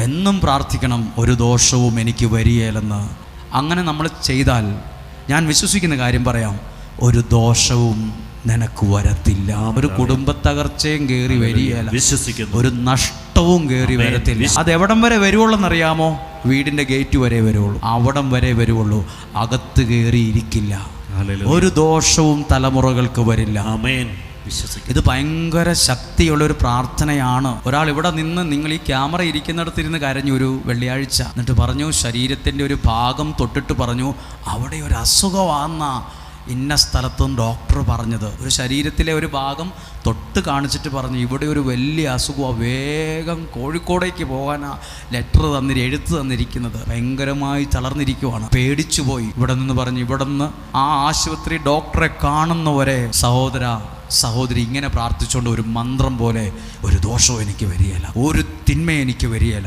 എന്നും പ്രാർത്ഥിക്കണം, ഒരു ദോഷവും എനിക്ക് വരികയില്ലെന്ന്. അങ്ങനെ നമ്മൾ ചെയ്താൽ ഞാൻ വിശ്വസിക്കുന്ന കാര്യം പറയാം, ഒരു ദോഷവും നിനക്ക് വരത്തില്ല. ഒരു കുടുംബത്തകർച്ചയും കയറി വരികയില്ല, വിശ്വസിക്കുന്നു. ഒരു നഷ്ടവും കയറി വരത്തില്ല. അത് എവിടം വരെ വരുവുള്ളെന്നറിയാമോ? വീടിൻ്റെ ഗേറ്റ് വരെ വരുവുള്ളൂ, അവിടം വരെ വരുവുള്ളൂ. അകത്ത് കയറി ഇരിക്കില്ല. ഒരു ദോഷവും തലമുറകൾക്ക് വരില്ല. ഇത് ഭയങ്കര ശക്തിയുള്ളൊരു പ്രാർത്ഥനയാണ്. ഒരാൾ ഇവിടെ നിന്ന്, നിങ്ങൾ ഈ ക്യാമറ ഇരിക്കുന്നിടത്തിരുന്ന് കരഞ്ഞു ഒരു വെള്ളിയാഴ്ച. എന്നിട്ട് പറഞ്ഞു, ശരീരത്തിൻ്റെ ഒരു ഭാഗം തൊട്ടിട്ട് പറഞ്ഞു, അവിടെ ഒരു അസുഖമാണെന്നാ ഇന്ന സ്ഥലത്തും ഡോക്ടർ പറഞ്ഞത്. ഒരു ശരീരത്തിലെ ഒരു ഭാഗം തൊട്ട് കാണിച്ചിട്ട് പറഞ്ഞു, ഇവിടെ ഒരു വലിയ അസുഖമാണ്, വേഗം കോഴിക്കോടേക്ക് പോകാനാ എഴുത്ത് തന്നിരിക്കുന്നത്. ഭയങ്കരമായി തളർന്നിരിക്കുവാണ്, പേടിച്ചു പോയി. ഇവിടെ നിന്ന് പറഞ്ഞു, ഇവിടെ നിന്ന് ആ ആശുപത്രി ഡോക്ടറെ കാണുന്നവരെ സഹോദരി ഇങ്ങനെ പ്രാർത്ഥിച്ചുകൊണ്ട് ഒരു മന്ത്രം പോലെ, ഒരു ദോഷവും എനിക്ക് വരികയില്ല, ഒരു തിന്മ എനിക്ക് വരികയില്ല.